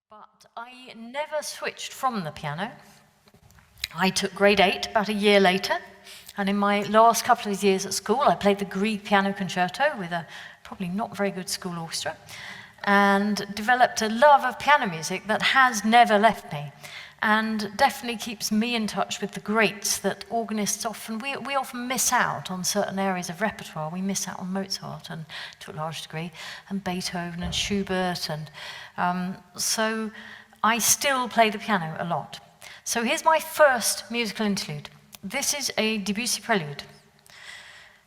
But I never switched from the piano. I took grade 8 about a year later, and in my last couple of years at school, I played the Grieg Piano Concerto with a probably not very good school orchestra, and developed a love of piano music that has never left me, and definitely keeps me in touch with the greats that organists often, we often miss out on certain areas of repertoire. We miss out on Mozart, and to a large degree, and Beethoven and Schubert, and so I still play the piano a lot. So here's my first musical interlude. This is a Debussy prelude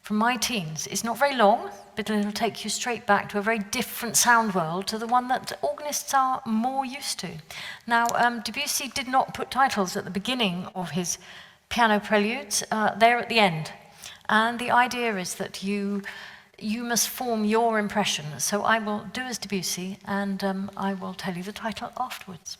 from my teens. It's not very long, but it'll take you straight back to a very different sound world to the one that organists are more used to. Now, Debussy did not put titles at the beginning of his piano preludes. They're at the end. And the idea is that you must form your impression. So I will do as Debussy, and I will tell you the title afterwards.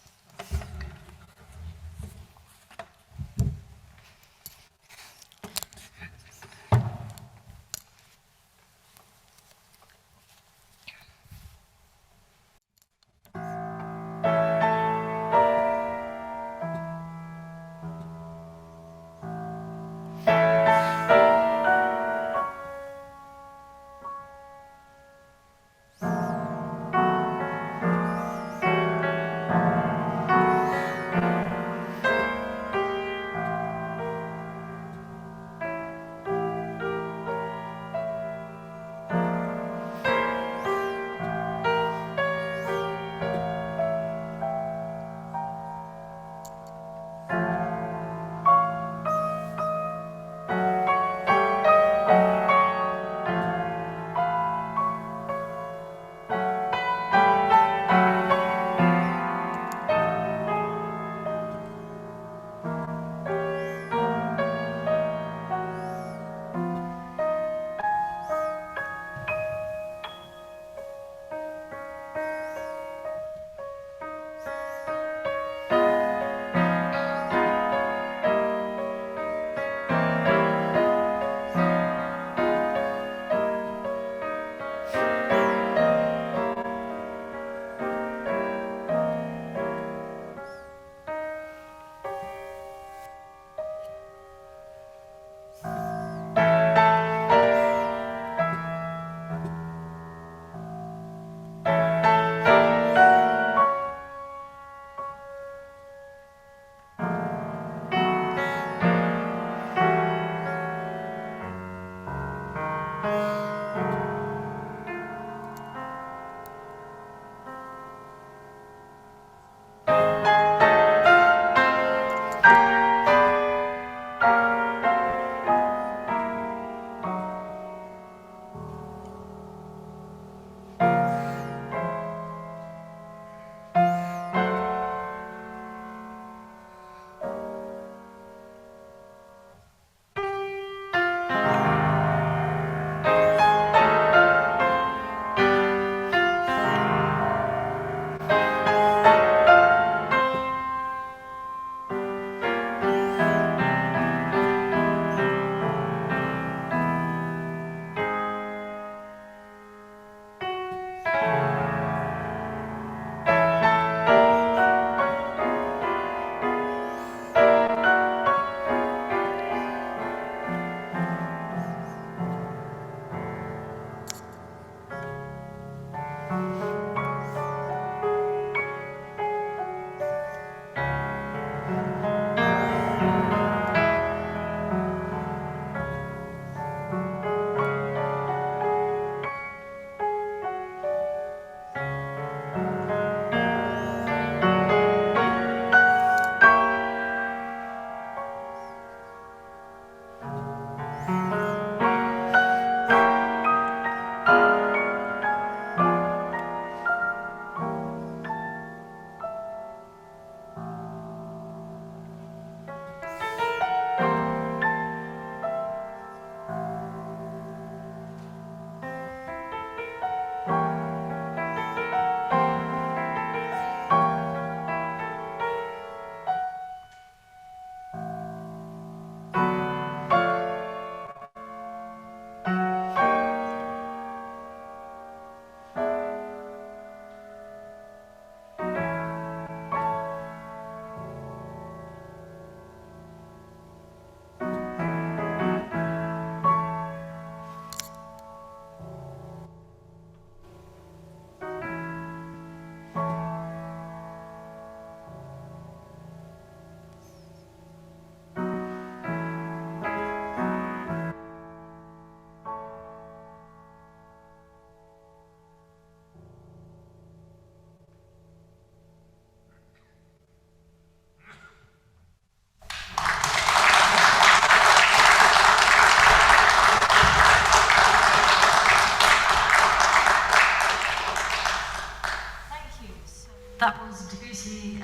That was Debussy,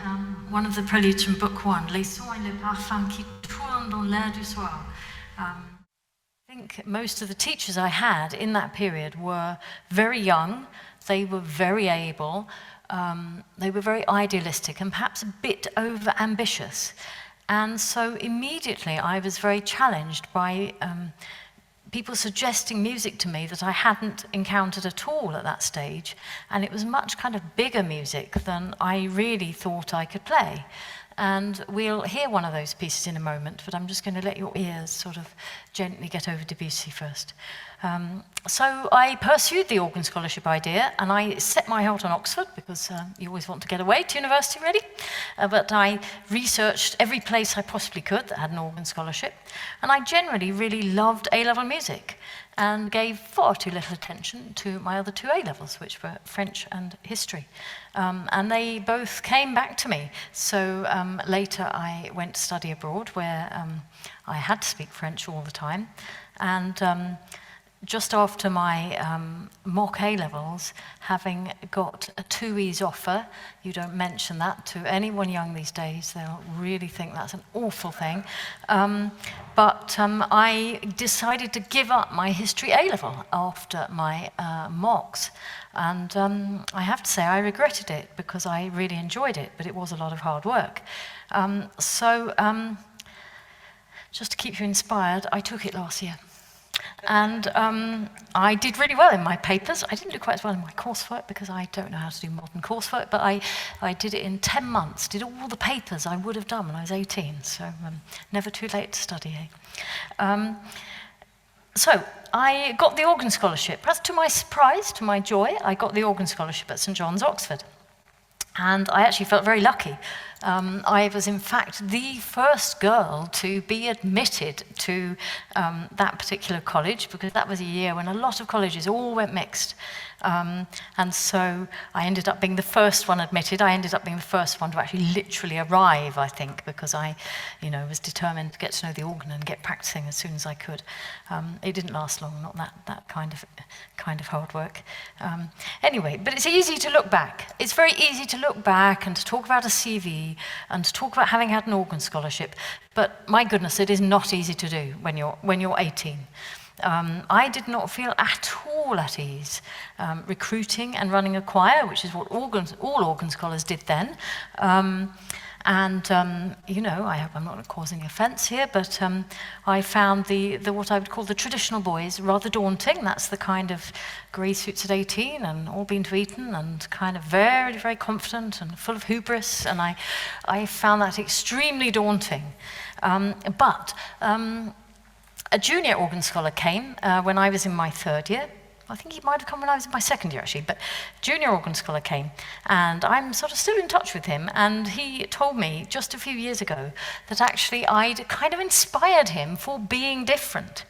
one of the preludes from Book 1, Les sons et les parfums qui tournent dans l'air du soir. I think most of the teachers I had in that period were very young, they were very able, they were very idealistic and perhaps a bit over-ambitious. And so immediately I was very challenged by people suggesting music to me that I hadn't encountered at all at that stage, and it was much kind of bigger music than I really thought I could play. And we'll hear one of those pieces in a moment, but I'm just going to let your ears sort of gently get over Debussy first. So I pursued the organ scholarship idea, and I set my heart on Oxford, because you always want to get away to university, really. But I researched every place I possibly could that had an organ scholarship, and I generally really loved A-level music, and gave far too little attention to my other two A-levels, which were French and history. And they both came back to me. So later I went to study abroad, where I had to speak French all the time. And just after my mock A-levels, having got a 2Es offer, you don't mention that to anyone young these days, they'll really think that's an awful thing. But I decided to give up my history A-level after my mocks. And I have to say I regretted it, because I really enjoyed it, but it was a lot of hard work. Just to keep you inspired, I took it last year. And I did really well in my papers. I didn't do quite as well in my coursework, because I don't know how to do modern coursework, but I did it in 10 months, did all the papers I would have done when I was 18, so never too late to study. So I got the organ scholarship. Perhaps to my surprise, to my joy, I got the organ scholarship at St John's, Oxford. And I actually felt very lucky. I was, in fact, the first girl to be admitted to that particular college, because that was a year when a lot of colleges all went mixed. And so I ended up being the first one admitted. I ended up being the first one to actually literally arrive, I think, because I, was determined to get to know the organ and get practicing as soon as I could. It didn't last long, not that kind of hard work. Anyway, but it's easy to look back. It's very easy to look back and to talk about a CV and to talk about having had an organ scholarship. But my goodness, it is not easy to do when you're 18. I did not feel at all at ease recruiting and running a choir, which is what all organ scholars did then. I hope I'm not causing offence here, but I found the what I would call the traditional boys rather daunting. That's the kind of grey suits at 18 and all been to Eton and kind of very, very confident and full of hubris, and I found that extremely daunting. But a junior organ scholar came when I was in my third year. I think he might have come when I was in my second year, actually, but junior organ scholar came, and I'm sort of still in touch with him, and he told me just a few years ago that actually I'd kind of inspired him for being different,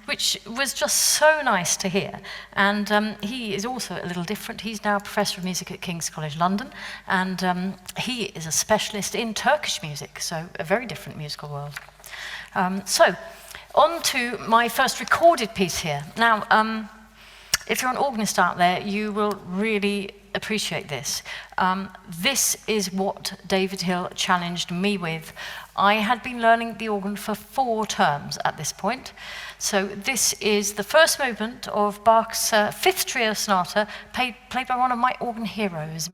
which was just so nice to hear. And he is also a little different. He's now a professor of music at King's College London, and he is a specialist in Turkish music, so a very different musical world. So, on to my first recorded piece here. Now, if you're an organist out there, you will really appreciate this. This is what David Hill challenged me with. I had been learning the organ for 4 terms at this point. So this is the first movement of Bach's Fifth Trio Sonata, played by one of my organ heroes.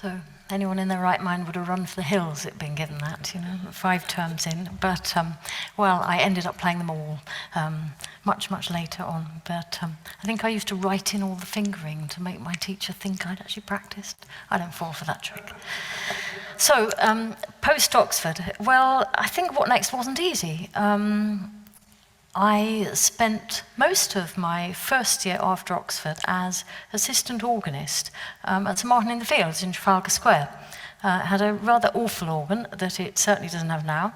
So anyone in their right mind would have run for the hills at being given that, 5 terms in. But, well, I ended up playing them all much, much later on. But I think I used to write in all the fingering to make my teacher think I'd actually practiced. I don't fall for that trick. So, post-Oxford, well, I think what next wasn't easy. I spent most of my first year after Oxford as assistant organist at St Martin in the Fields in Trafalgar Square. It had a rather awful organ that it certainly doesn't have now.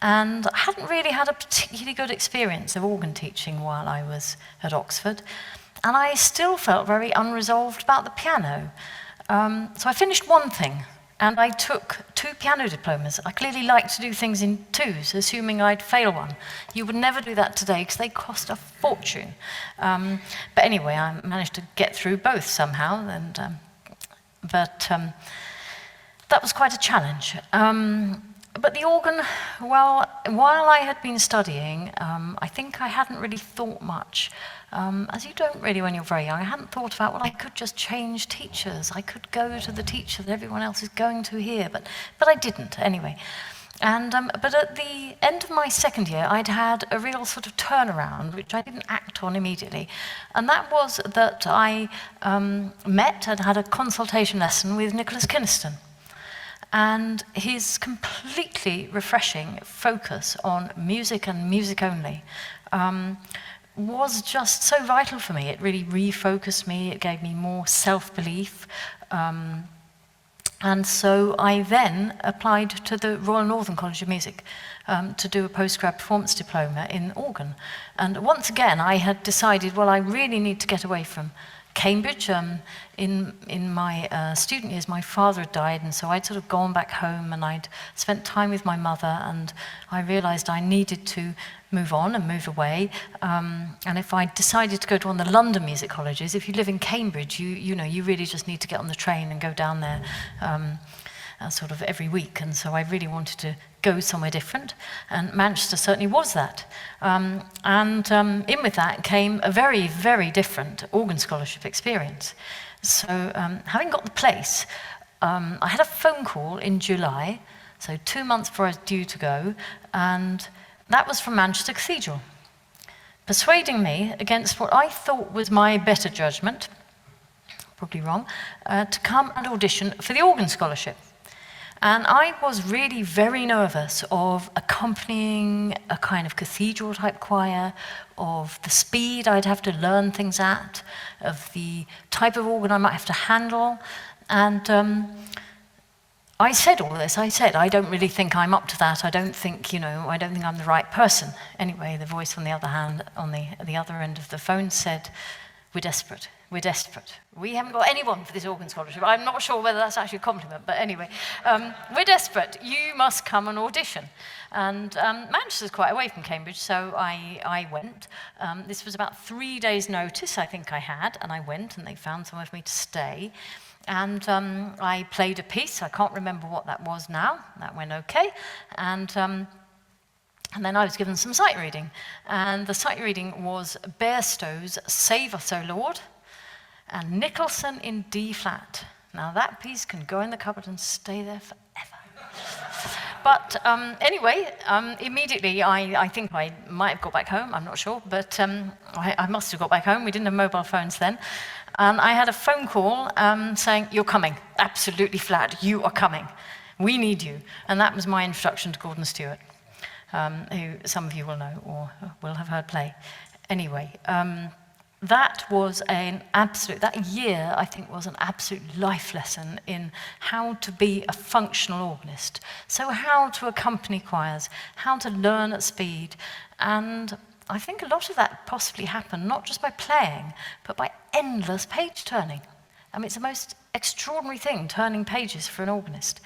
And I hadn't really had a particularly good experience of organ teaching while I was at Oxford. And I still felt very unresolved about the piano. So I finished one thing. And I took 2 piano diplomas. I clearly like to do things in 2s, assuming I'd fail one. You would never do that today because they cost a fortune. But anyway, I managed to get through both somehow. But that was quite a challenge. But the organ, well, while I had been studying, I think I hadn't really thought much. As you don't really when you're very young, I hadn't thought about, well, I could just change teachers. I could go to the teacher that everyone else is going to here, but I didn't anyway. And but at the end of my second year, I'd had a real sort of turnaround, which I didn't act on immediately. And that was that I met and had a consultation lesson with Nicholas Kynaston. And his completely refreshing focus on music and music only was just so vital for me. It really refocused me, it gave me more self-belief. And so I then applied to the Royal Northern College of Music to do a postgrad performance diploma in organ. And once again, I had decided, well, I really need to get away from Cambridge. In my student years, my father had died, and so I'd sort of gone back home and I'd spent time with my mother, and I realised I needed to move on and move away. And if I decided to go to one of the London music colleges, if you live in Cambridge, you really just need to get on the train and go down there sort of every week. And so I really wanted to go somewhere different, and Manchester certainly was that. In with that came a very, very different organ scholarship experience. So having got the place, I had a phone call in July, so 2 months before I was due to go, and that was from Manchester Cathedral, persuading me, against what I thought was my better judgment, probably wrong, to come and audition for the organ scholarship. And I was really very nervous of accompanying a kind of cathedral-type choir, of the speed I'd have to learn things at, of the type of organ I might have to handle. And I said all this. I said, I don't really think I'm up to that. I don't think I'm the right person. Anyway, the voice on the other hand, on the other end of the phone said, we're desperate. We're desperate. We haven't got anyone for this organ scholarship. I'm not sure whether that's actually a compliment, but anyway, we're desperate. You must come and audition. And Manchester's quite away from Cambridge, so I went. This was about 3 days' notice, I think I had, and I went, and they found somewhere for me to stay. And I played a piece. I can't remember what that was now. That went okay. And then I was given some sight reading. And the sight reading was Bairstow's Save Us, O Lord, and Nicholson in D flat. Now that piece can go in the cupboard and stay there forever. But anyway, immediately I think I might have got back home, I'm not sure, but I must have got back home. We didn't have mobile phones then. And I had a phone call saying, you're coming, absolutely flat, you are coming. We need you. And that was my introduction to Gordon Stewart, who some of you will know or will have heard play. Anyway, that was that year, I think, was an absolute life lesson in how to be a functional organist. So how to accompany choirs, how to learn at speed. And I think a lot of that possibly happened not just by playing, but by endless page turning. I mean, it's the most extraordinary thing, turning pages for an organist.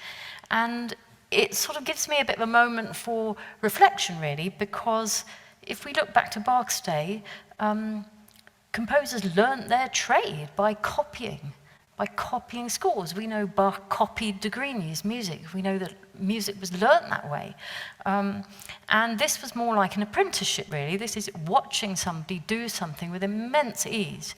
And it sort of gives me a bit of a moment for reflection, really, because if we look back to Bach's day, composers learnt their trade by copying scores. We know Bach copied de Grigny's music. We know that music was learnt that way. And this was more like an apprenticeship, really. This is watching somebody do something with immense ease.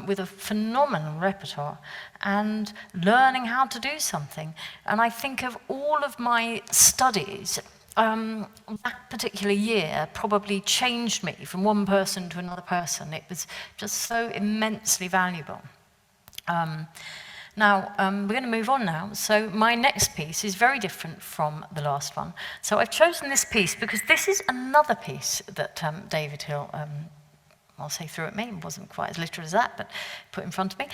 with a phenomenal repertoire and learning how to do something. And I think of all of my studies, that particular year probably changed me from one person to another person. It was just so immensely valuable. Now, we're going to move on now. So my next piece is very different from the last one. So I've chosen this piece because this is another piece that David Hill, I'll say threw at me, it wasn't quite as literal as that, but put in front of me,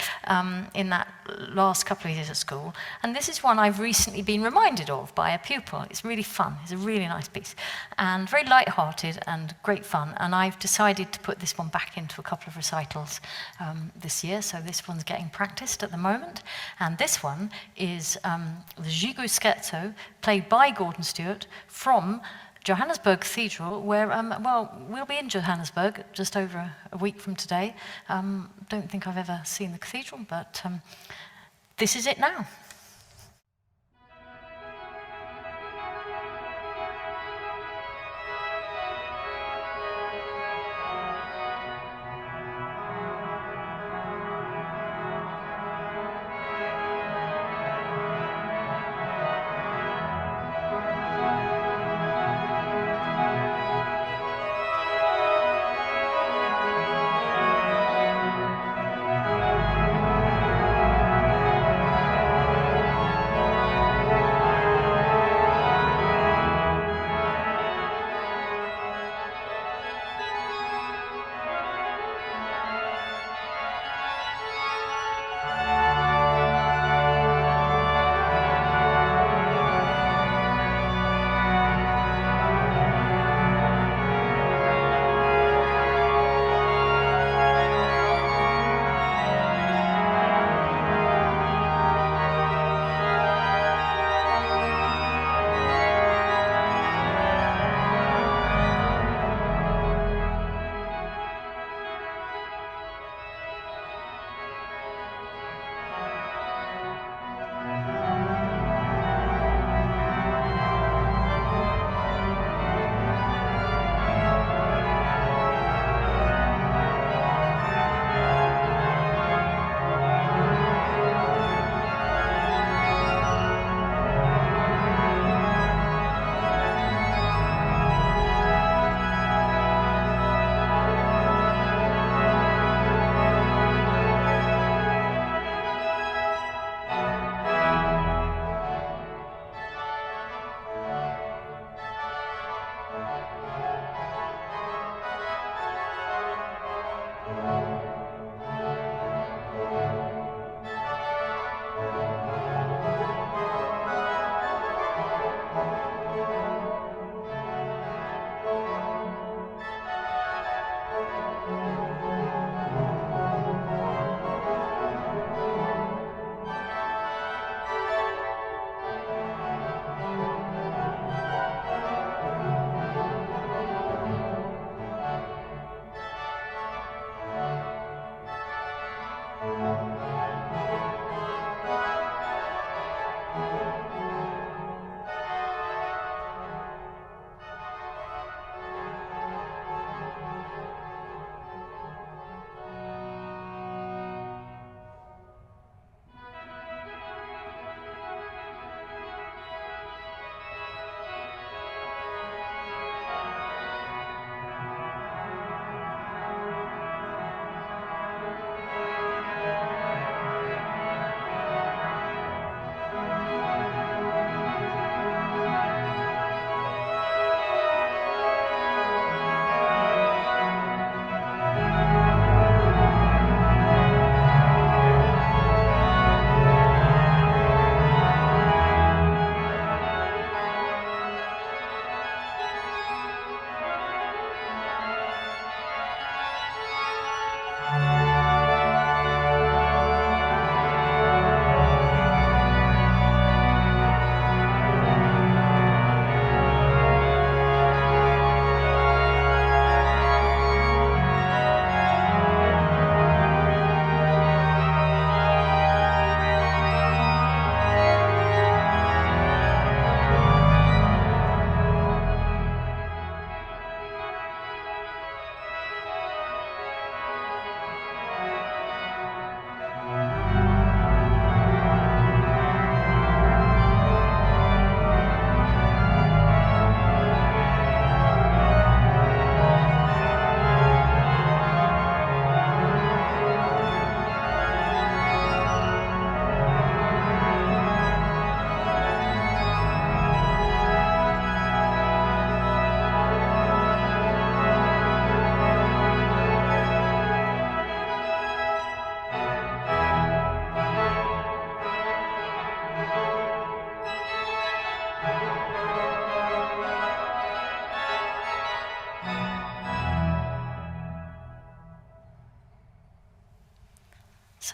in that last couple of years at school. And this is one I've recently been reminded of by a pupil. It's really fun, it's a really nice piece, and very light-hearted and great fun. And I've decided to put this one back into a couple of recitals this year, so this one's getting practiced at the moment. And this one is the Gigot Scherzo, played by Gordon Stewart, from Johannesburg Cathedral, where, well, we'll be in Johannesburg just over a week from today. Don't think I've ever seen the cathedral, but this is it now.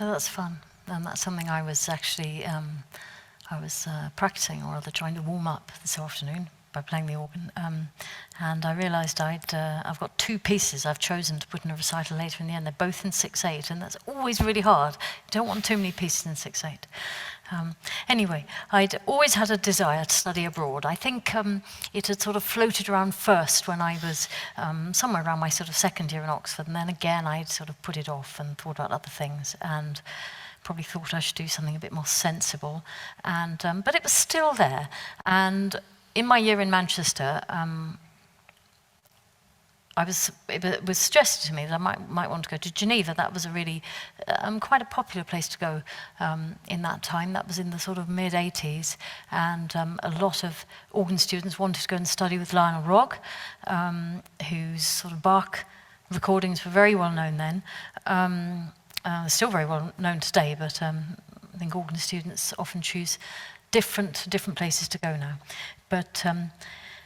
So that's fun, and that's something I was actually practicing, or rather trying to warm up this afternoon by playing the organ, and I realised I've got 2 pieces I've chosen to put in a recital later in the end. They're both in 6/8, and that's always really hard. You don't want too many pieces in 6/8. Anyway, I'd always had a desire to study abroad. I think it had sort of floated around first when I was somewhere around my sort of second year in Oxford, and then again I'd sort of put it off and thought about other things, and probably thought I should do something a bit more sensible. And but it was still there. And in my year in Manchester, it was suggested to me that I might want to go to Geneva. That was a really quite a popular place to go in that time. That was in the sort of mid-80s, and a lot of organ students wanted to go and study with Lionel Rogge, whose sort of Bach recordings were very well known then. Still very well known today, but I think organ students often choose different places to go now. But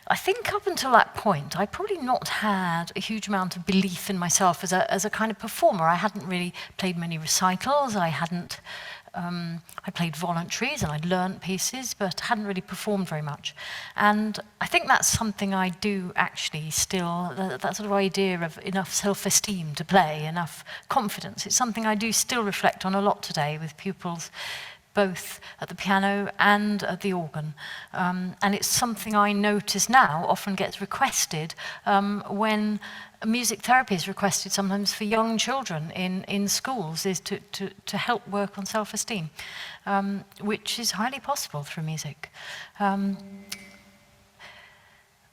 I think up until that point, I probably not had a huge amount of belief in myself as a kind of performer. I hadn't really played many recitals. I played voluntaries and I'd learnt pieces, but hadn't really performed very much. And I think that's something I do actually still, that sort of idea of enough self-esteem to play, enough confidence. It's something I do still reflect on a lot today with pupils, both at the piano and at the organ. And it's something I notice now often gets requested when music therapy is requested sometimes for young children in schools, is to help work on self-esteem, which is highly possible through music. And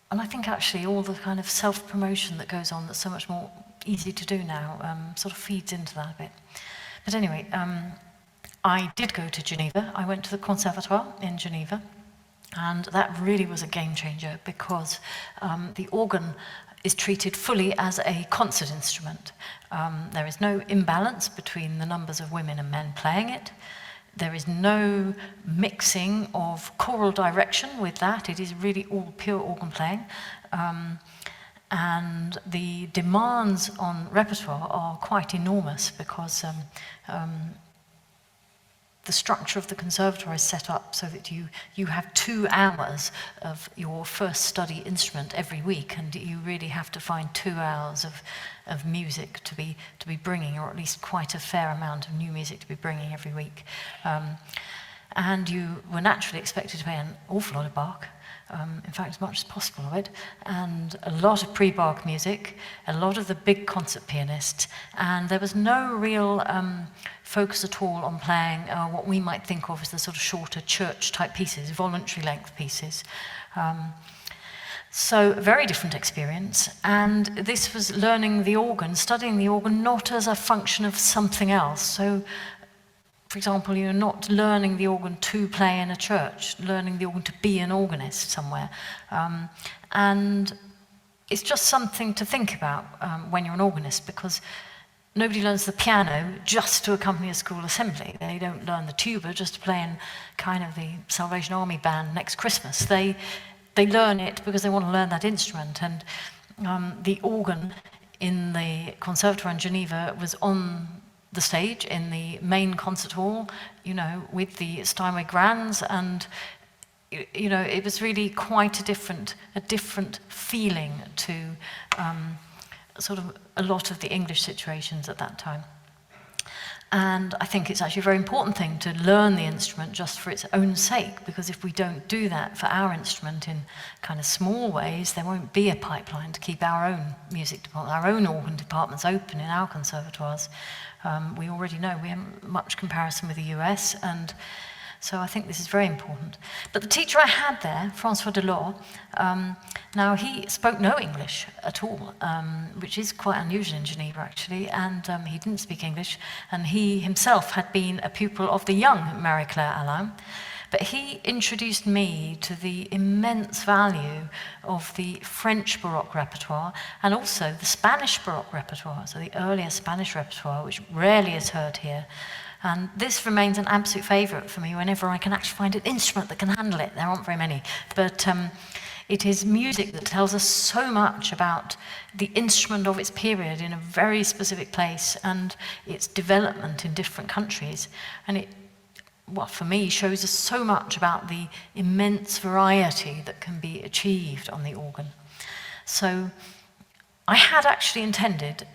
I think actually all the kind of self-promotion that goes on that's so much more easy to do now sort of feeds into that a bit. But anyway, I did go to Geneva. I went to the Conservatoire in Geneva, and that really was a game changer because the organ is treated fully as a concert instrument. There is no imbalance between the numbers of women and men playing it. There is no mixing of choral direction with that. It is really all pure organ playing. And the demands on repertoire are quite enormous because the structure of the conservatoire is set up so that you have 2 hours of your first study instrument every week, and you really have to find 2 hours of music to be bringing, or at least quite a fair amount of new music to be bringing every week. And you were naturally expected to play an awful lot of Bach, in fact, as much as possible of it, and a lot of pre-Bach music, a lot of the big concert pianists, and there was no real focus at all on playing what we might think of as the sort of shorter church-type pieces, voluntary length pieces. So, a very different experience, and this was learning the organ, studying the organ not as a function of something else. So, for example, you're not learning the organ to play in a church, learning the organ to be an organist somewhere. And it's just something to think about when you're an organist, because nobody learns the piano just to accompany a school assembly. They don't learn the tuba just to play in kind of the Salvation Army band next Christmas. They learn it because they want to learn that instrument. And the organ in the Conservatoire in Geneva was on the stage in the main concert hall, you know, with the Steinway Grands, and you know, it was really quite a different feeling to sort of a lot of the English situations at that time. And I think it's actually a very important thing to learn the instrument just for its own sake, because if we don't do that for our instrument in kind of small ways, there won't be a pipeline to keep our own music department, our own organ departments open in our conservatoires. We already know we haven't much comparison with the US, and so I think this is very important. But the teacher I had there, Francois Delors, now he spoke no English at all, which is quite unusual in Geneva actually, and he didn't speak English, and he himself had been a pupil of the young Marie-Claire Alain. But he introduced me to the immense value of the French Baroque repertoire and also the Spanish Baroque repertoire, so the earlier Spanish repertoire, which rarely is heard here. And this remains an absolute favourite for me whenever I can actually find an instrument that can handle it. There aren't very many, but It is music that tells us so much about the instrument of its period in a very specific place and its development in different countries. And it, well, for me, shows us so much about the immense variety that can be achieved on the organ. So I had actually intended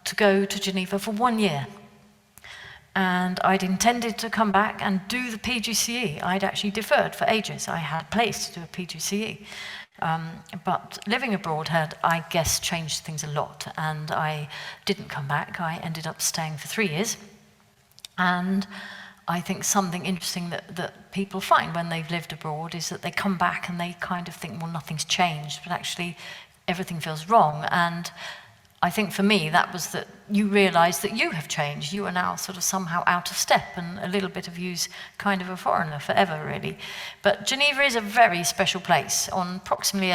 to go to Geneva for 1 year. And I'd intended to come back and do the PGCE. I'd actually deferred for ages. I had a place to do a PGCE. But living abroad had, I guess, changed things a lot. And I didn't come back. I ended up staying for 3 years. And I think something interesting that people find when they've lived abroad is that they come back and they kind of think, well, nothing's changed. But actually, everything feels wrong. And I think for me, that was that you realise that you have changed. You are now sort of somehow out of step, and a little bit of you's kind of a foreigner forever, really. But Geneva is a very special place. On approximately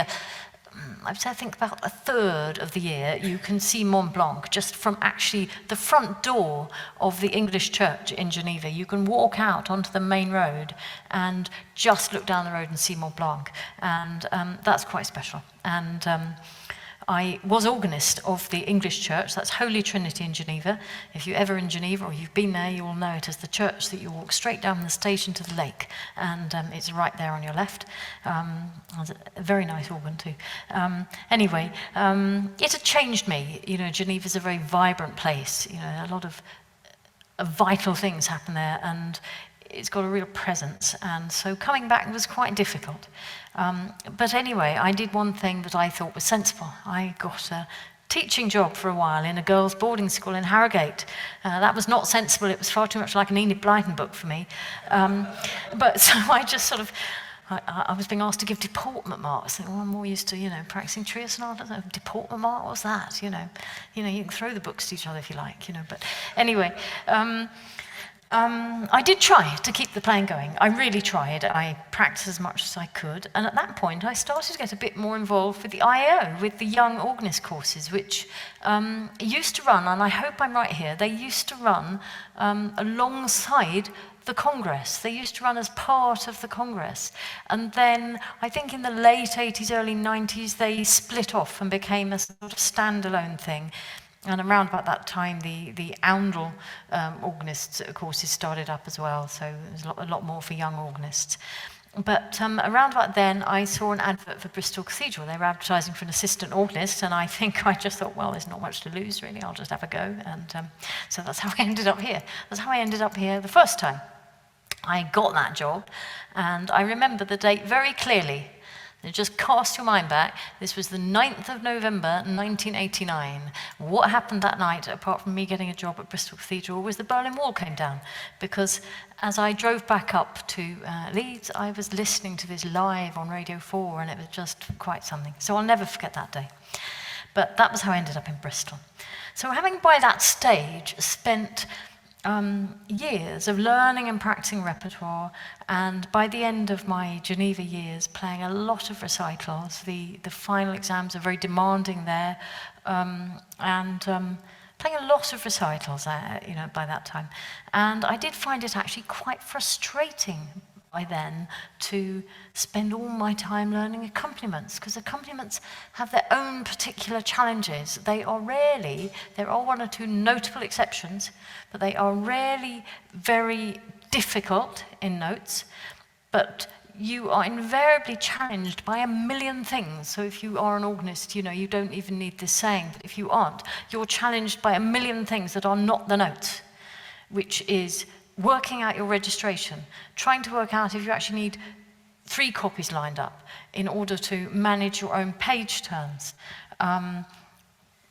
I think about a third of the year, you can see Mont Blanc just from actually the front door of the English church in Geneva. You can walk out onto the main road and just look down the road and see Mont Blanc. And that's quite special. And I was organist of the English church, that's Holy Trinity in Geneva. If you're ever in Geneva or you've been there, you will know it as the church that you walk straight down the station to the lake, and it's right there on your left. It's a very nice organ too. Anyway, it had changed me. You know, Geneva's a very vibrant place. You know, a lot of vital things happen there, and it's got a real presence, and so coming back was quite difficult. But anyway, I did one thing that I thought was sensible. I got a teaching job for a while in a girls' boarding school in Harrogate. That was not sensible. It was far too much like an Enid Blyton book for me. But so I just sort of, I was being asked to give deportment marks. I think, well, I'm more used to, you know, practicing trio sonata. Deportment mark, what's that? You know, you can throw the books to each other if you like, you know. But anyway, I did try to keep the playing going. I really tried. I practiced as much as I could. And at that point, I started to get a bit more involved with the IAO, with the young organist courses, which used to run, and I hope I'm right here, they used to run alongside the Congress. They used to run as part of the Congress. And then, I think in the late 80s, early 90s, they split off and became a sort of standalone thing. And around about that time, the Oundle organist courses started up as well, so there's a lot more for young organists. But around about then, I saw an advert for Bristol Cathedral. They were advertising for an assistant organist, and I think I just thought, well, there's not much to lose, really. I'll just have a go. And so that's how I ended up here. That's how I ended up here the first time. I got that job, and I remember the date very clearly. Just cast your mind back. This was the 9th of November, 1989. What happened that night, apart from me getting a job at Bristol Cathedral, was the Berlin Wall came down. Because as I drove back up to Leeds, I was listening to this live on Radio 4, and it was just quite something. So I'll never forget that day. But that was how I ended up in Bristol. So having by that stage spent years of learning and practicing repertoire, and by the end of my Geneva years playing a lot of recitals. The final exams are very demanding there, and playing a lot of recitals by that time. And I did find it actually quite frustrating by then to spend all my time learning accompaniments, because accompaniments have their own particular challenges. There are 1 or 2 notable exceptions, but they are rarely very difficult in notes, but you are invariably challenged by a million things. So if you are an organist, you don't even need this saying, but if you aren't, you're challenged by a million things that are not the notes, which is working out your registration, trying to work out if you actually need 3 copies lined up in order to manage your own page turns.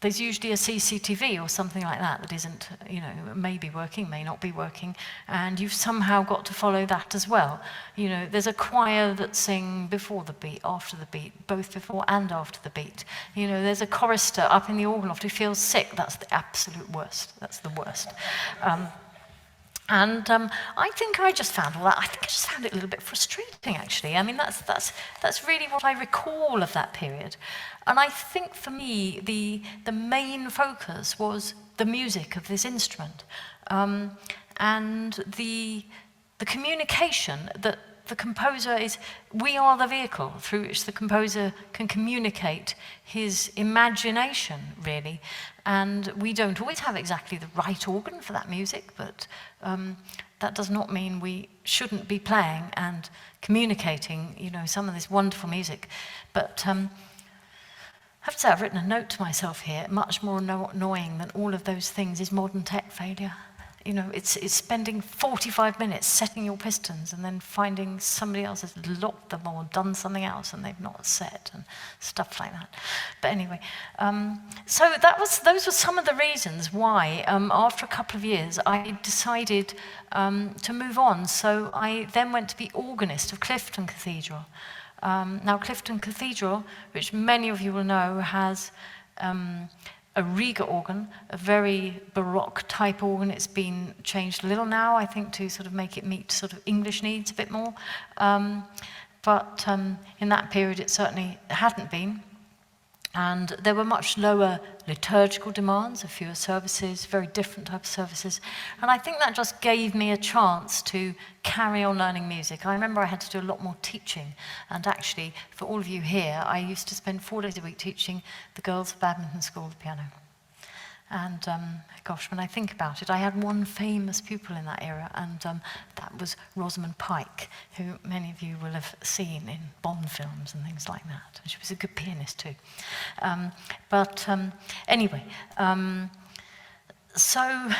There's usually a CCTV or something like that isn't, may be working, may not be working, and you've somehow got to follow that as well. There's a choir that sing before the beat, after the beat, both before and after the beat. There's a chorister up in the organ loft who feels sick. That's the absolute worst. That's the worst. And I think I just found all that. I think I just found it a little bit frustrating, actually. I mean, that's really what I recall of that period. And I think for me, the main focus was the music of this instrument, and the communication that the composer we are the vehicle through which the composer can communicate his imagination, really. And we don't always have exactly the right organ for that music, but that does not mean we shouldn't be playing and communicating, some of this wonderful music. But I have to say, I've written a note to myself here. Much more annoying than all of those things is modern tech failure. It's spending 45 minutes setting your pistons and then finding somebody else has locked them or done something else and they've not set and stuff like that. But anyway, so those were some of the reasons why, after a couple of years, I decided to move on. So I then went to be organist of Clifton Cathedral. Now, Clifton Cathedral, which many of you will know, has a Riga organ, a very Baroque type organ. It's been changed a little now, I think, to sort of make it meet sort of English needs a bit more. But in that period, it certainly hadn't been. And there were much lower liturgical demands, a fewer services, very different type of services. And I think that just gave me a chance to carry on learning music. I remember I had to do a lot more teaching. And actually, for all of you here, I used to spend 4 days a week teaching the girls of badminton school the piano. And gosh, when I think about it, I had one famous pupil in that era, and that was Rosamund Pike, who many of you will have seen in Bond films and things like that. And she was a good pianist too. Anyway, so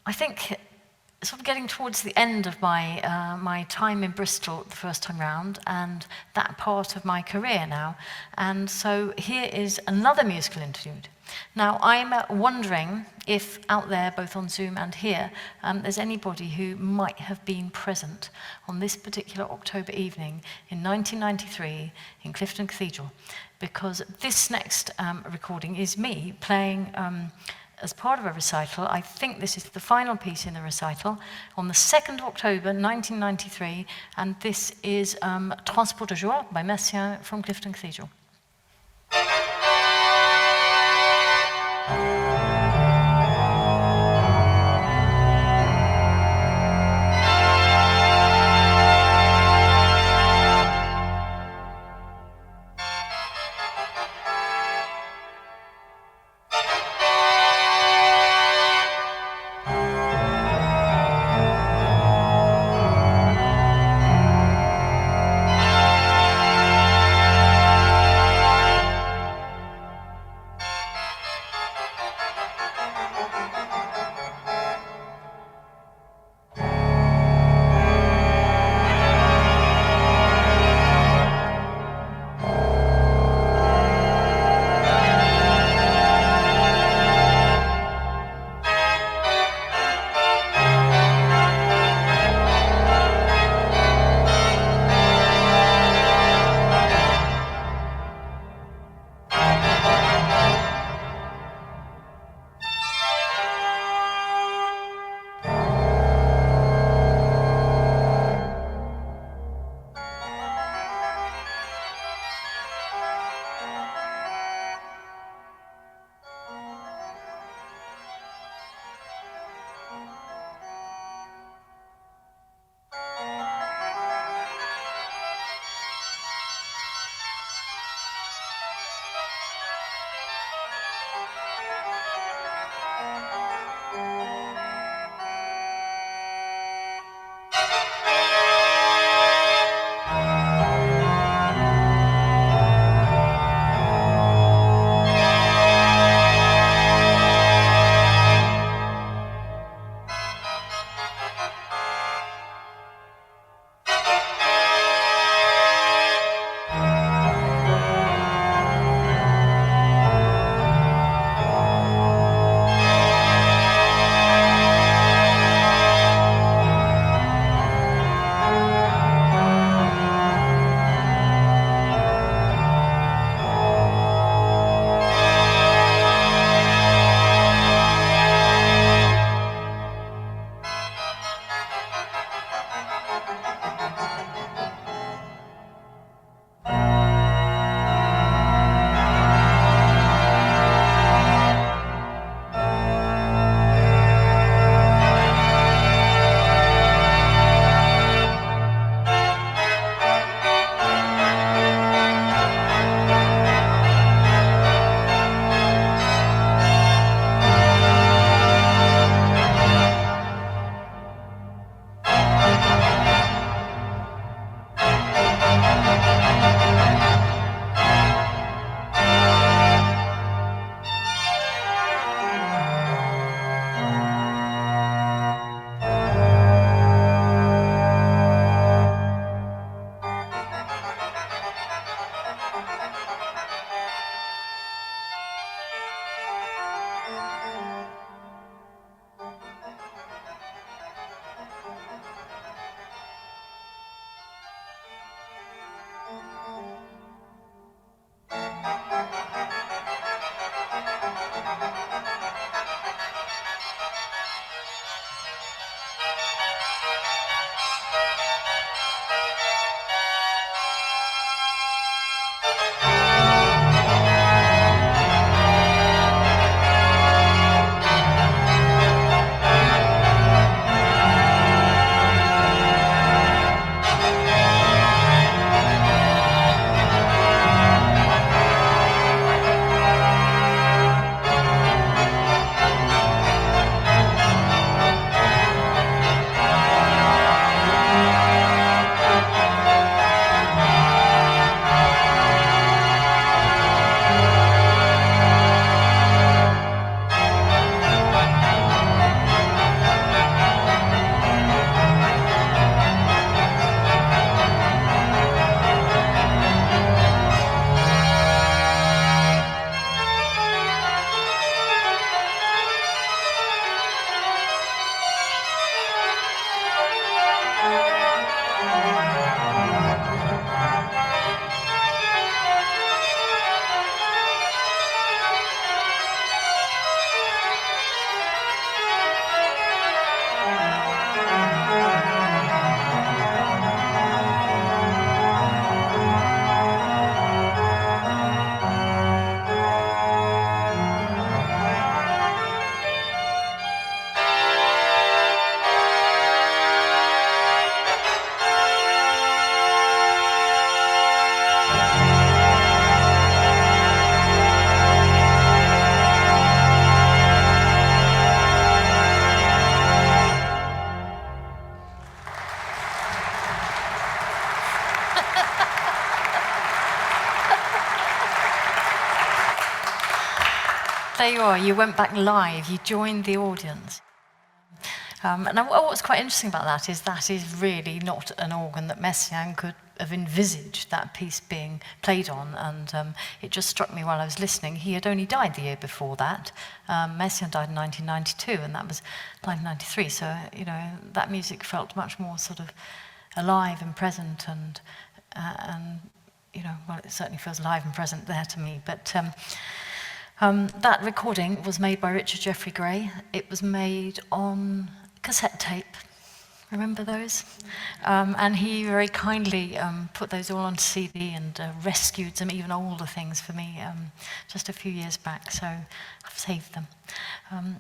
I think sort of getting towards the end of my time in Bristol the first time round, and that part of my career now. And so here is another musical interlude. Now, I'm wondering if out there, both on Zoom and here, there's anybody who might have been present on this particular October evening in 1993 in Clifton Cathedral, because this next recording is me playing as part of a recital. I think this is the final piece in the recital, on the 2nd of October 1993, and this is Transport de Joie by Messiaen from Clifton Cathedral. There you are, you went back live, you joined the audience. And what's quite interesting about that is really not an organ that Messiaen could have envisaged that piece being played on, and it just struck me while I was listening. He had only died the year before that. Messiaen died in 1992, and that was 1993, so, you know, that music felt much more sort of alive and present, and you know, well, it certainly feels alive and present there to me, but that recording was made by Richard Jeffrey Gray. It was made on cassette tape. Remember those? And he very kindly put those all on CD and rescued some even older things for me just a few years back, so I've saved them.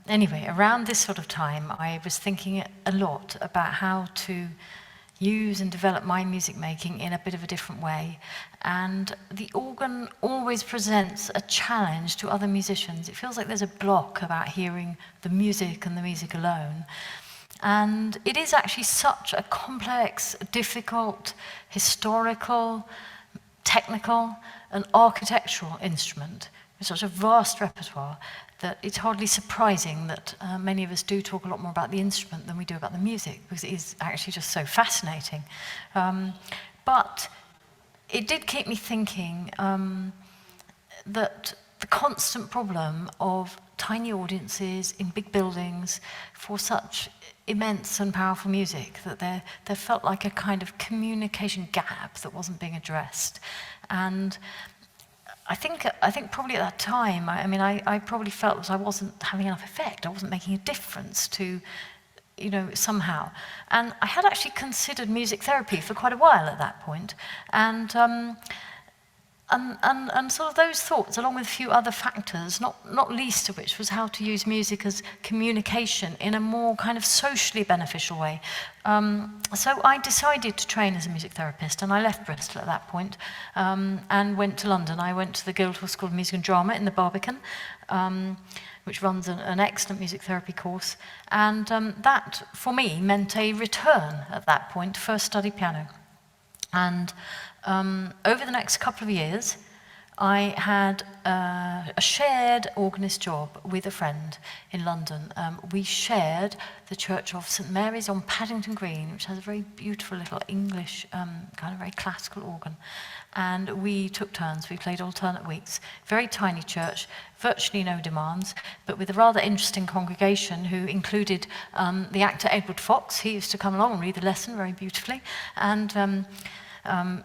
Anyway, around this sort of time, I was thinking a lot about how to use and develop my music making in a bit of a different way. And the organ always presents a challenge to other musicians. It feels like there's a block about hearing the music and the music alone. And it is actually such a complex, difficult, historical, technical, and architectural instrument with such a vast repertoire that it's hardly surprising that many of us do talk a lot more about the instrument than we do about the music, because it is actually just so fascinating. But it did keep me thinking that the constant problem of tiny audiences in big buildings for such immense and powerful music, that there felt like a kind of communication gap that wasn't being addressed. And I think probably at that time, I probably felt that I wasn't having enough effect. I wasn't making a difference to, you know, somehow. And I had actually considered music therapy for quite a while at that point. And sort of those thoughts, along with a few other factors, not least of which was how to use music as communication in a more kind of socially beneficial way. So I decided to train as a music therapist, and I left Bristol at that point and went to London. I went to the Guildhall School of Music and Drama in the Barbican, which runs an excellent music therapy course. And that, for me, meant a return at that point to first study piano. And over the next couple of years, I had a shared organist job with a friend in London. We shared the Church of St Mary's on Paddington Green, which has a very beautiful little English, kind of very classical organ. And we took turns, we played alternate weeks. Very tiny church, virtually no demands, but with a rather interesting congregation who included the actor Edward Fox. He used to come along and read the lesson very beautifully. And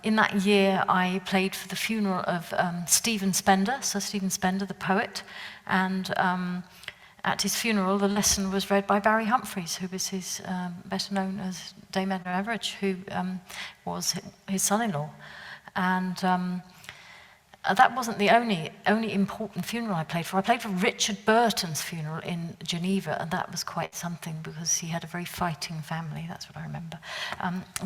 in that year, I played for the funeral of Stephen Spender, Sir Stephen Spender, the poet, and at his funeral, the lesson was read by Barry Humphries, who was his, better known as Dame Edna Everage, who was his son-in-law. And That wasn't the only important funeral I played for. I played for Richard Burton's funeral in Geneva, and that was quite something because he had a very fighting family. That's what I remember.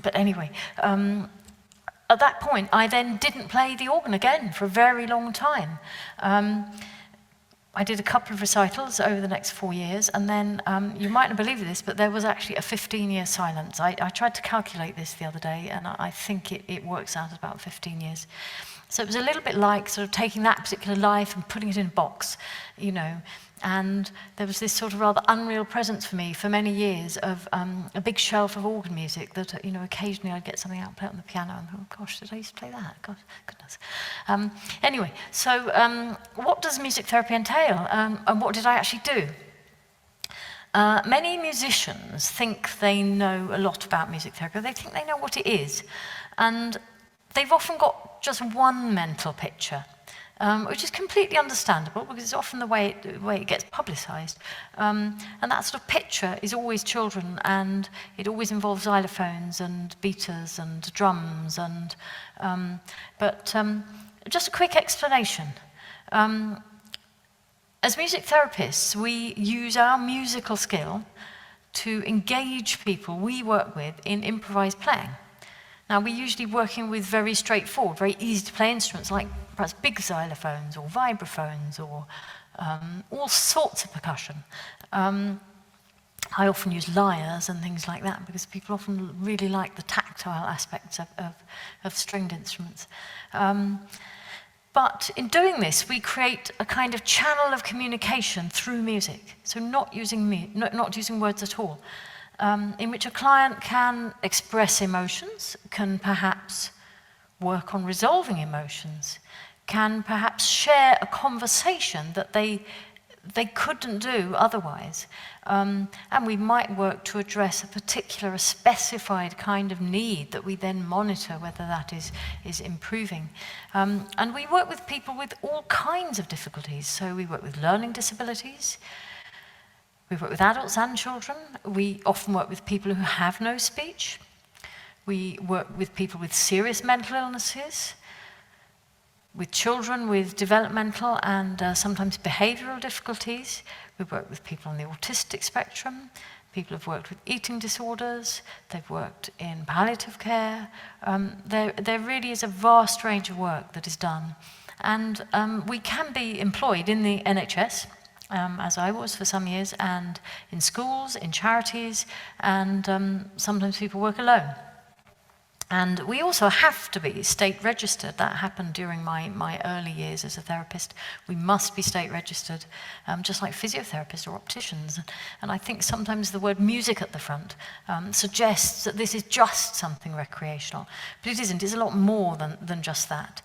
But anyway, at that point, I then didn't play the organ again for a very long time. I did a couple of recitals over the next 4 years, and then, you mightn't believe this, but there was actually a 15-year silence. I tried to calculate this the other day, and I think it works out at about 15 years. So it was a little bit like sort of taking that particular life and putting it in a box, you know, and there was this sort of rather unreal presence for me for many years of a big shelf of organ music that, you know, occasionally I'd get something out and play it on the piano and oh gosh, did I used to play that? God, goodness. Anyway, so what does music therapy entail, and what did I actually do? Many musicians think they know a lot about music therapy. They think they know what it is, and they've often got just one mental picture, which is completely understandable because it's often the way it gets publicised. And that sort of picture is always children, and it always involves xylophones and beaters and drums. But just a quick explanation. As music therapists, we use our musical skill to engage people we work with in improvised playing. Now, we're usually working with very straightforward, very easy to play instruments like perhaps big xylophones or vibraphones or all sorts of percussion. I often use lyres and things like that because people often really like the tactile aspects of stringed instruments. But in doing this, we create a kind of channel of communication through music, so not using words at all. In which a client can express emotions, can perhaps work on resolving emotions, can perhaps share a conversation that they couldn't do otherwise. And we might work to address a particular, a specified kind of need that we then monitor whether that is improving. And we work with people with all kinds of difficulties. So we work with learning disabilities. We work with adults and children. We often work with people who have no speech. We work with people with serious mental illnesses, with children with developmental and sometimes behavioral difficulties. We work with people on the autistic spectrum. People have worked with eating disorders. They've worked in palliative care. There really is a vast range of work that is done. And we can be employed in the NHS, as I was for some years, and in schools, in charities, and sometimes people work alone. And we also have to be state registered. That happened during my early years as a therapist. We must be state registered, just like physiotherapists or opticians. And I think sometimes the word music at the front suggests that this is just something recreational. But it isn't. It's a lot more than just that.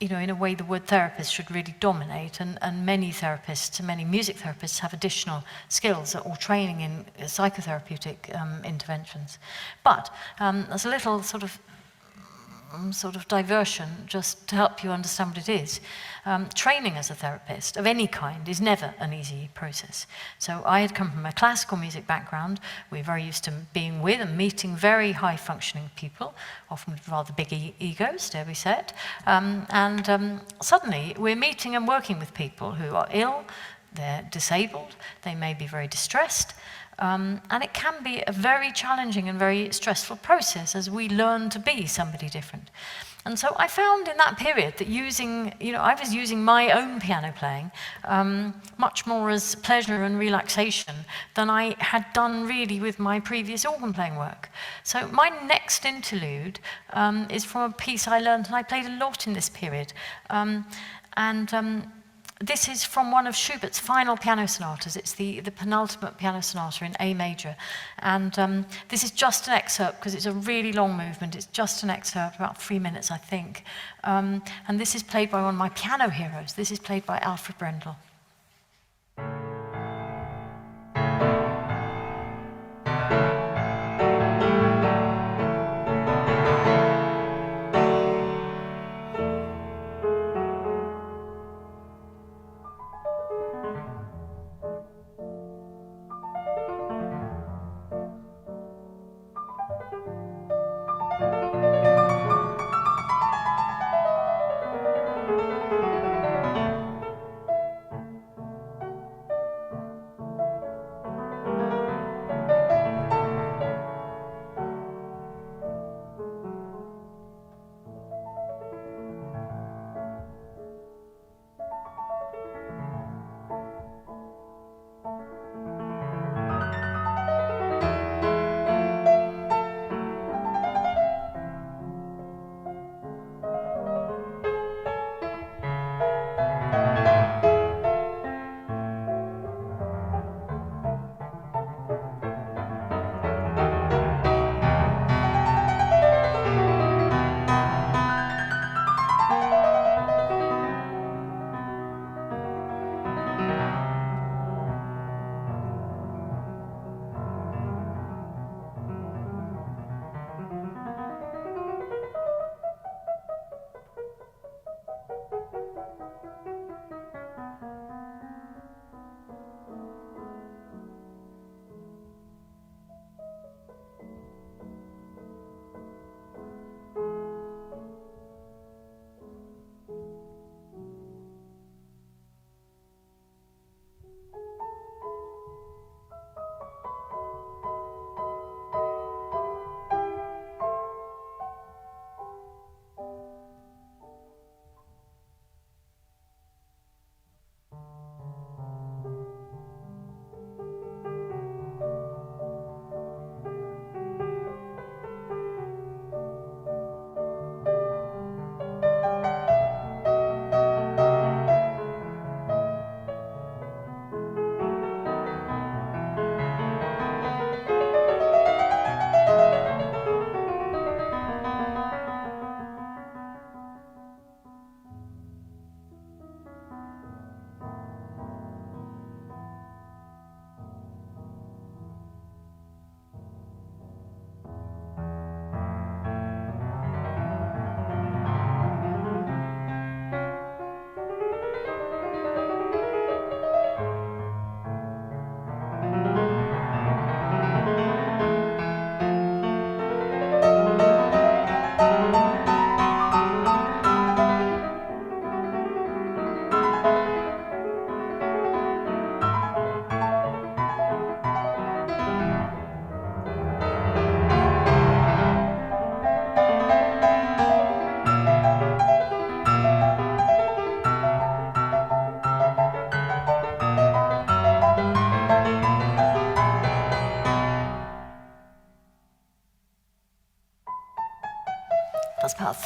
You know, in a way, the word therapist should really dominate, and many therapists, many music therapists have additional skills or training in psychotherapeutic interventions. But there's a little sort of diversion just to help you understand what it is. Training as a therapist of any kind is never an easy process. So I had come from a classical music background. We're very used to being with and meeting very high-functioning people, often with rather big egos, dare we say it. Suddenly, we're meeting and working with people who are ill, they're disabled, they may be very distressed, and it can be a very challenging and very stressful process as we learn to be somebody different. And so I found in that period that I was using my own piano playing much more as pleasure and relaxation than I had done really with my previous organ playing work. So my next interlude is from a piece I learned, and I played a lot in this period. This is from one of Schubert's final piano sonatas. It's the penultimate piano sonata in A major. And this is just an excerpt because it's a really long movement. It's just an excerpt, about 3 minutes, I think. And this is played by one of my piano heroes. This is played by Alfred Brendel.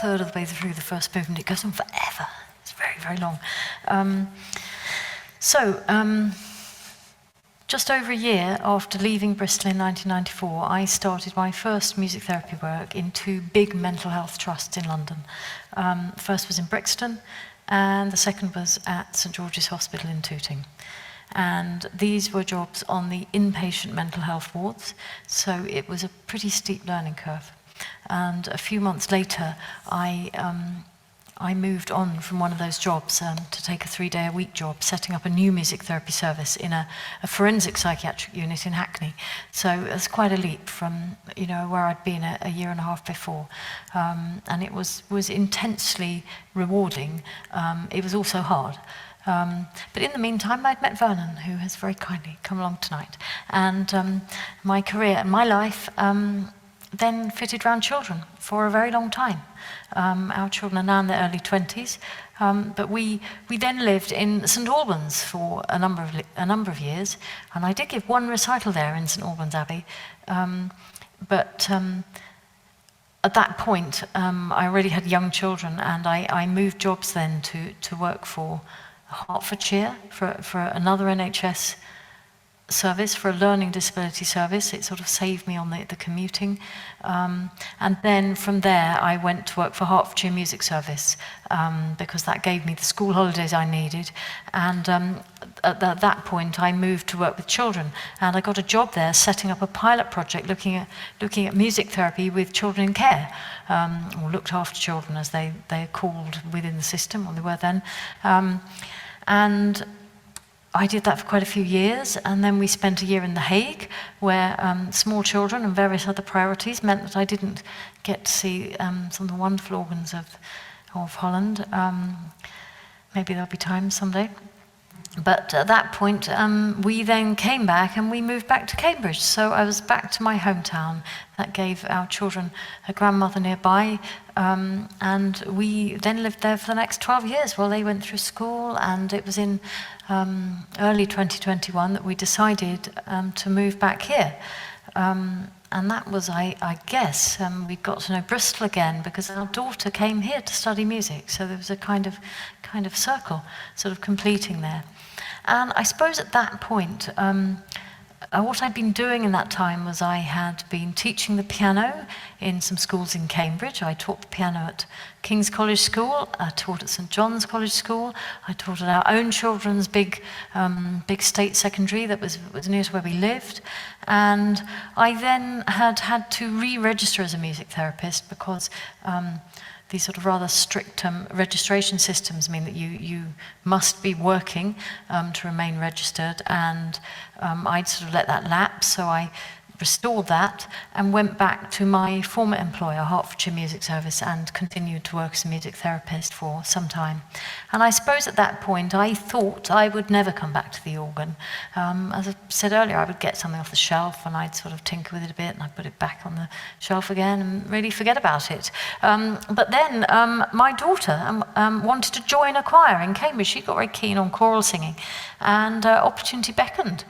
third of the way through the first movement. It goes on forever. It's very, very long. Just over a year after leaving Bristol in 1994, I started my first music therapy work in 2 big mental health trusts in London. The first was in Brixton, and the second was at St George's Hospital in Tooting. And these were jobs on the inpatient mental health wards, so it was a pretty steep learning curve. And a few months later, I moved on from one of those jobs to take a 3-day-a-week job, setting up a new music therapy service in a forensic psychiatric unit in Hackney. So it was quite a leap from where I'd been a year and a half before. And it was intensely rewarding. It was also hard. But in the meantime, I'd met Vernon, who has very kindly come along tonight. And my career and my life then fitted around children for a very long time. Our children are now in their early 20s, but we then lived in St Albans for a number of years, and I did give one recital there in St Albans Abbey, but at that point I already had young children, and I moved jobs then to work for Hertfordshire for another NHS service, for a learning disability service. It sort of saved me on the commuting. And then from there, I went to work for Hertfordshire Music Service because that gave me the school holidays I needed. And at that point, I moved to work with children. And I got a job there setting up a pilot project looking at music therapy with children in care, or looked after children as they're called within the system, or they were then. And I did that for quite a few years, and then we spent a year in The Hague, where small children and various other priorities meant that I didn't get to see some of the wonderful organs of Holland. Maybe there'll be time someday. But at that point, we then came back and we moved back to Cambridge. So I was back to my hometown. That gave our children a grandmother nearby. And we then lived there for the next 12 years while they went through school. And it was in early 2021 that we decided to move back here. And that was, I guess, we got to know Bristol again because our daughter came here to study music. So there was a kind of circle sort of completing there. And I suppose at that point, what I'd been doing in that time was I had been teaching the piano in some schools in Cambridge. I taught the piano at King's College School, I taught at St John's College School, I taught at our own children's big state secondary that was near to where we lived. And I then had to re-register as a music therapist because these sort of rather strict registration systems mean that you must be working to remain registered, and I'd sort of let that lapse, so I restored that and went back to my former employer, Hertfordshire Music Service, and continued to work as a music therapist for some time. And I suppose at that point I thought I would never come back to the organ. As I said earlier, I would get something off the shelf and I'd sort of tinker with it a bit and I'd put it back on the shelf again and really forget about it. But then my daughter wanted to join a choir in Cambridge. She got very keen on choral singing, and opportunity beckoned.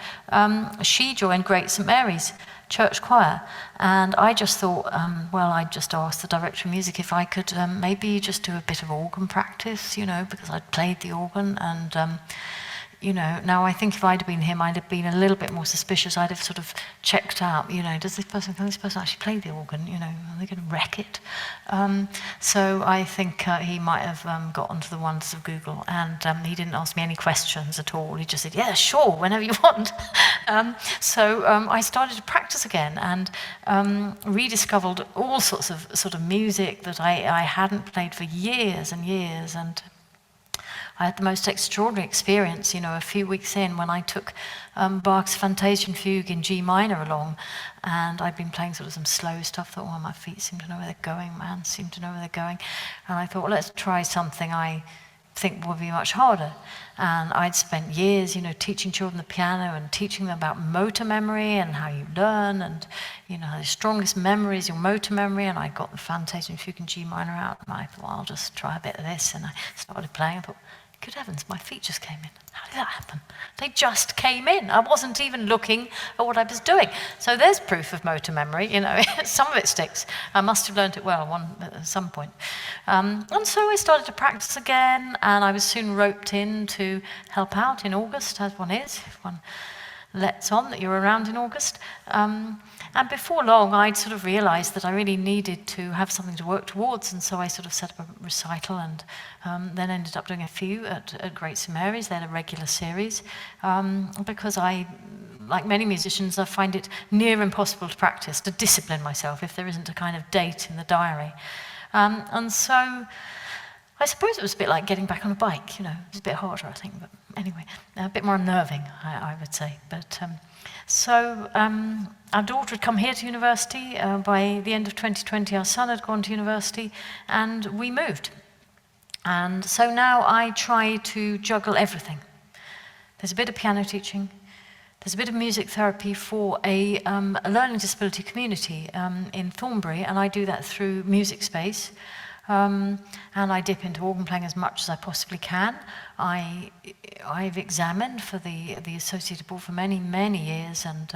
She joined Great St Mary's church choir, and I just thought, well, I'd just ask the director of music if I could maybe just do a bit of organ practice, because I'd played the organ, and now I think if I'd have been him, I'd have been a little bit more suspicious. I'd have sort of checked out, can this person actually play the organ? Are they going to wreck it? So I think he might have got onto the wonders of Google, and he didn't ask me any questions at all. He just said, yeah, sure, whenever you want. So I started to practice again and rediscovered all sorts of sort of music that I hadn't played for years and years, and I had the most extraordinary experience, a few weeks in when I took Bach's Fantasian Fugue in G minor along, and I'd been playing sort of some slow stuff. Thought, well, my feet seem to know where they're going, my hands seem to know where they're going, and I thought, well, let's try something I think would be much harder. And I'd spent years, teaching children the piano and teaching them about motor memory and how you learn, and the strongest memory is your motor memory. And I got the Fantasian Fugue in G minor out, and I thought, well, I'll just try a bit of this, and I started playing. I thought, Good heavens, my feet just came in. How did that happen? They just came in. I wasn't even looking at what I was doing. So there's proof of motor memory, you know, some of it sticks. I must have learned it well at some point. And so I started to practice again, and I was soon roped in to help out in August, as one is, if one lets on that you're around in August. And before long, I'd sort of realized that I really needed to have something to work towards, and so I sort of set up a recital, and then ended up doing a few at Great St Mary's. They had a regular series, because like many musicians, I find it near impossible to practice, to discipline myself if there isn't a kind of date in the diary. And so I suppose it was a bit like getting back on a bike, you know. It was a bit harder, I think, but anyway, a bit more unnerving, I would say. But so our daughter had come here to university. By the end of 2020, our son had gone to university, and we moved. And so now I try to juggle everything. There's a bit of piano teaching. There's a bit of music therapy for a learning disability community in Thornbury, and I do that through Music Space. And I dip into organ playing as much as I possibly can. I've examined for the Associated Board for many, many years, and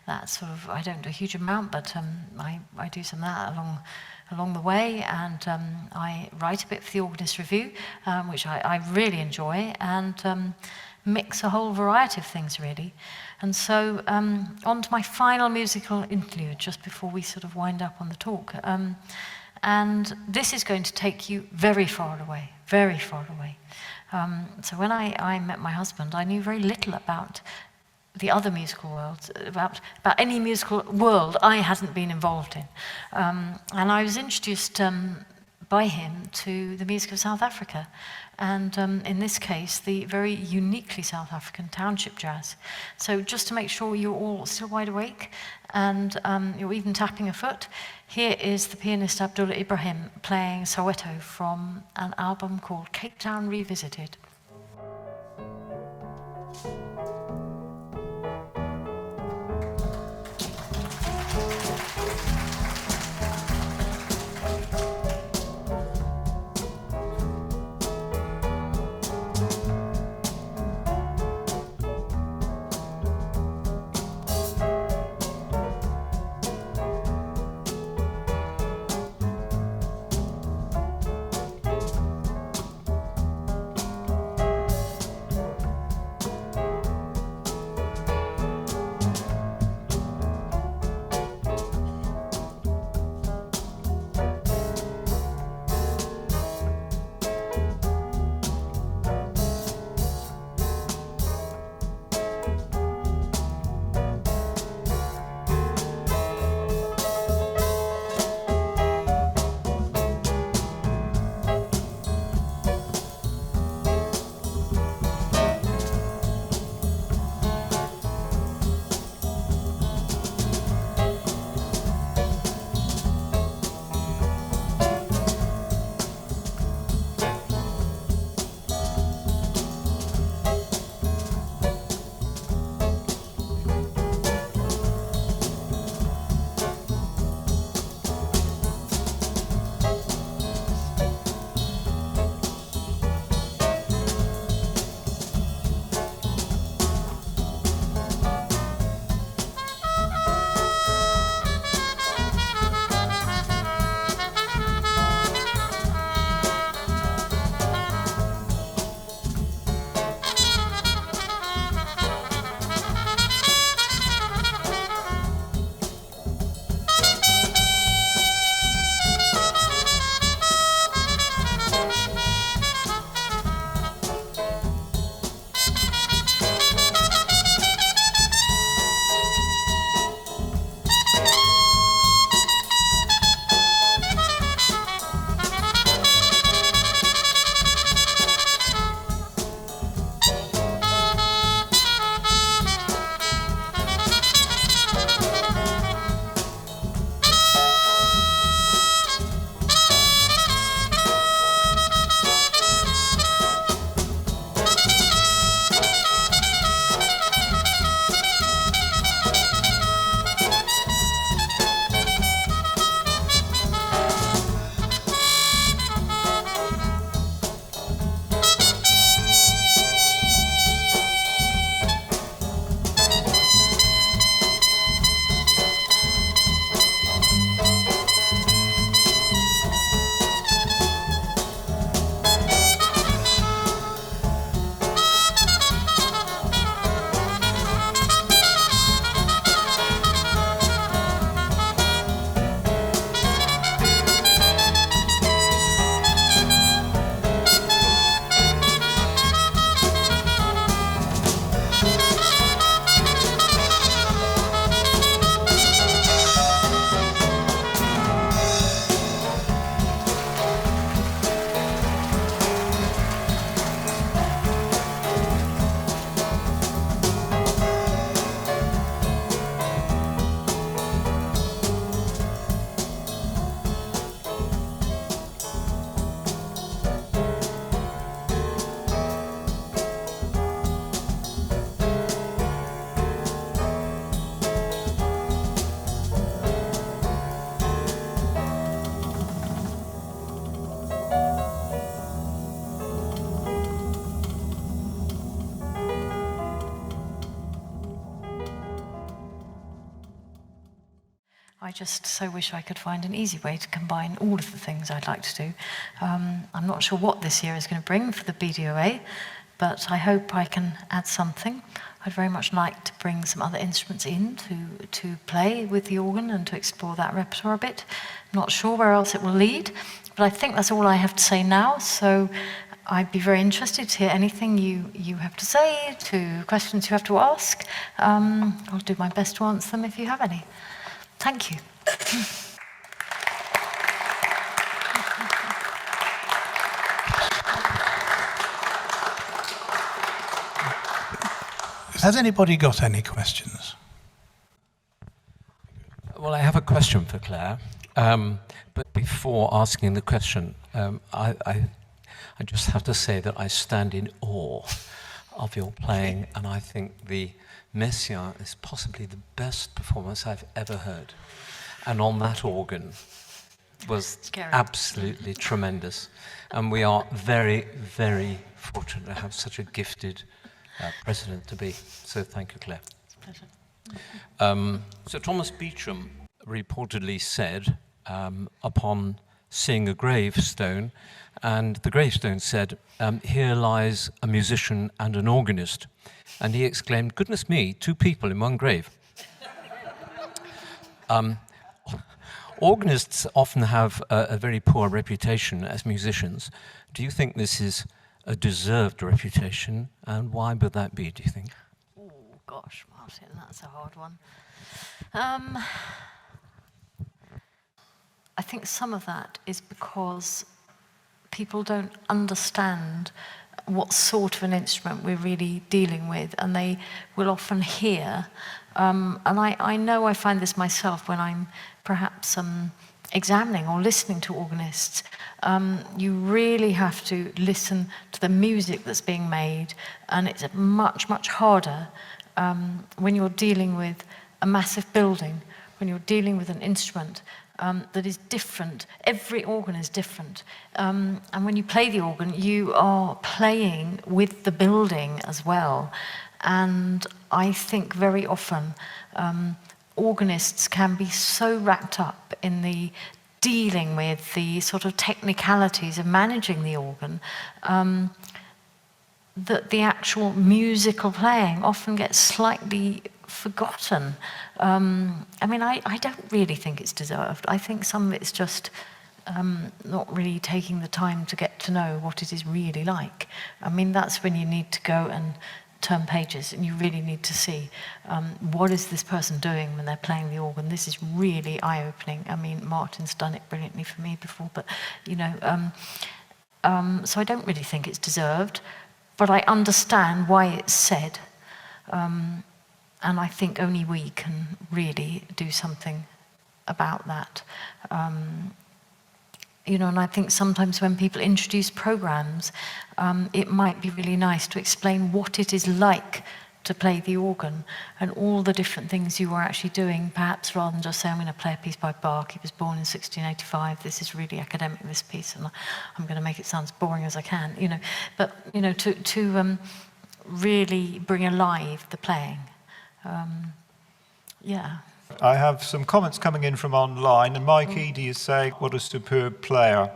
that's sort of, I don't do a huge amount, but I do some of that along the way, and I write a bit for the Organist Review, which I really enjoy, and mix a whole variety of things, really. And so on to my final musical interlude, just before we sort of wind up on the talk. And this is going to take you very far away, very far away. So when I met my husband, I knew very little about the other musical worlds, about any musical world I hadn't been involved in. And I was introduced by him to the music of South Africa, and in this case, the very uniquely South African township jazz. So just to make sure you're all still wide awake, and you're even tapping a foot, here is the pianist Abdullah Ibrahim playing Soweto from an album called Cape Town Revisited. I just so wish I could find an easy way to combine all of the things I'd like to do. I'm not sure what this year is going to bring for the BDOA, but I hope I can add something. I'd very much like to bring some other instruments in to play with the organ and to explore that repertoire a bit. Not sure where else it will lead, but I think that's all I have to say now. So I'd be very interested to hear anything you have to say, to questions you have to ask. I'll do my best to answer them if you have any. Thank you. Has anybody got any questions? Well, I have a question for Claire, but before asking the question, I just have to say that I stand in awe of your playing, and I think the Messiaen is possibly the best performance I've ever heard. And on that organ was absolutely tremendous. And we are very, very fortunate to have such a gifted president to be. So thank you, Claire. It's a pleasure. So Thomas Beecham reportedly said, upon seeing a gravestone, and the gravestone said, "Here lies a musician and an organist." And he exclaimed, "Goodness me, 2 people in one grave." Organists often have a very poor reputation as musicians. Do you think this is a deserved reputation, and why would that be, do you think? Oh, gosh, Martin, that's a hard one. I think some of that is because people don't understand what sort of an instrument we're really dealing with, and they will often hear, and I know I find this myself when I'm perhaps examining or listening to organists. You really have to listen to the music that's being made, and it's much, much harder when you're dealing with a massive building, when you're dealing with an instrument that is different. Every organ is different. And when you play the organ, you are playing with the building as well. And I think very often organists can be so wrapped up in the dealing with the sort of technicalities of managing the organ that the actual musical playing often gets slightly forgotten. I mean, I don't really think it's deserved. I think some of it's just not really taking the time to get to know what it is really like. I mean, that's when you need to go and turn pages, and you really need to see what is this person doing when they're playing the organ. This is really eye-opening. I mean, Martin's done it brilliantly for me before, but, you know, so I don't really think it's deserved, but I understand why it's said. And I think only we can really do something about that. You know, and I think sometimes when people introduce programs, it might be really nice to explain what it is like to play the organ and all the different things you are actually doing, perhaps rather than just say, I'm going to play a piece by Bach. He was born in 1685. This is really academic, this piece, and I'm going to make it sound as boring as I can, you know. But, you know, to really bring alive the playing. Yeah. I have some comments coming in from online, and Mike Eady is saying, what a superb player.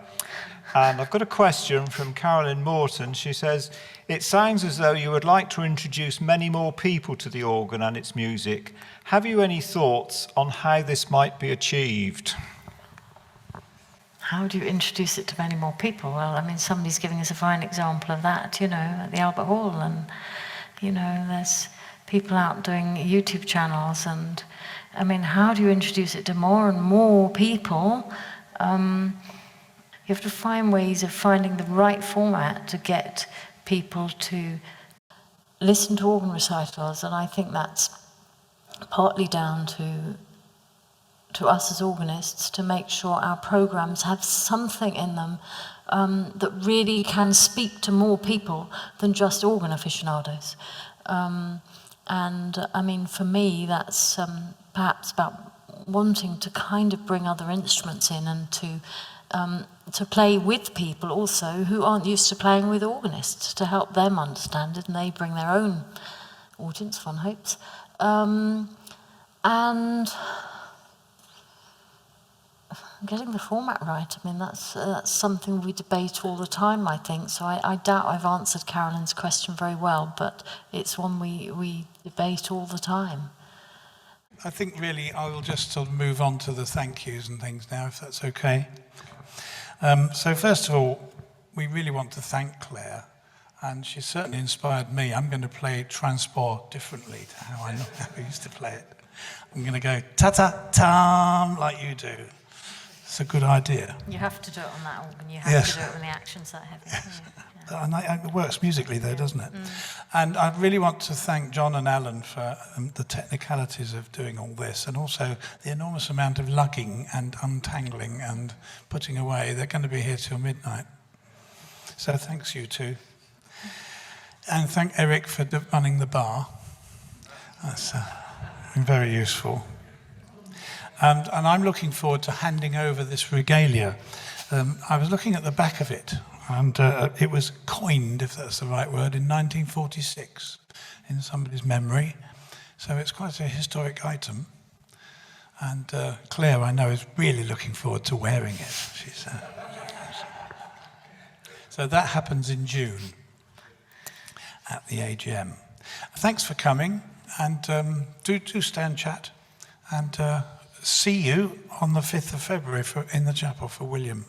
And I've got a question from Carolyn Morton. She says, it sounds as though you would like to introduce many more people to the organ and its music. Have you any thoughts on how this might be achieved? How do you introduce it to many more people? Well, I mean, somebody's giving us a fine example of that, you know, at the Albert Hall, and, you know, there's people out doing YouTube channels, and I mean, how do you introduce it to more and more people? You have to find ways of finding the right format to get people to listen to organ recitals, and I think that's partly down to us as organists to make sure our programs have something in them that really can speak to more people than just organ aficionados. And I mean, for me, that's perhaps about wanting to kind of bring other instruments in and to play with people also who aren't used to playing with organists, to help them understand it, and they bring their own audience, one hopes. And getting the format right. I mean, that's something we debate all the time, I think. So I doubt I've answered Carolyn's question very well, but it's one we debate all the time. I think really I will just sort of move on to the thank yous and things now, if that's okay. So first of all, we really want to thank Claire, and she certainly inspired me. I'm going to play Transport differently to how I used to play it. I'm going to go ta-ta-tam like you do. It's a good idea. You have to do it on that organ. You have Yes. to do it when the action's that heavy. Yes. Yeah. And it works musically though, doesn't it? And I really want to thank John and Alan for the technicalities of doing all this, and also the enormous amount of lugging and untangling and putting away. They're going to be here till midnight. So thanks you two. And thank Eric for running the bar. That's been very useful. And I'm looking forward to handing over this regalia. I was looking at the back of it, and it was coined, if that's the right word, in 1946 in somebody's memory. So it's quite a historic item. And Claire, I know, is really looking forward to wearing it. So that happens in June at the AGM. Thanks for coming, and do stay and chat. And see you on the 5th of February in the chapel for William.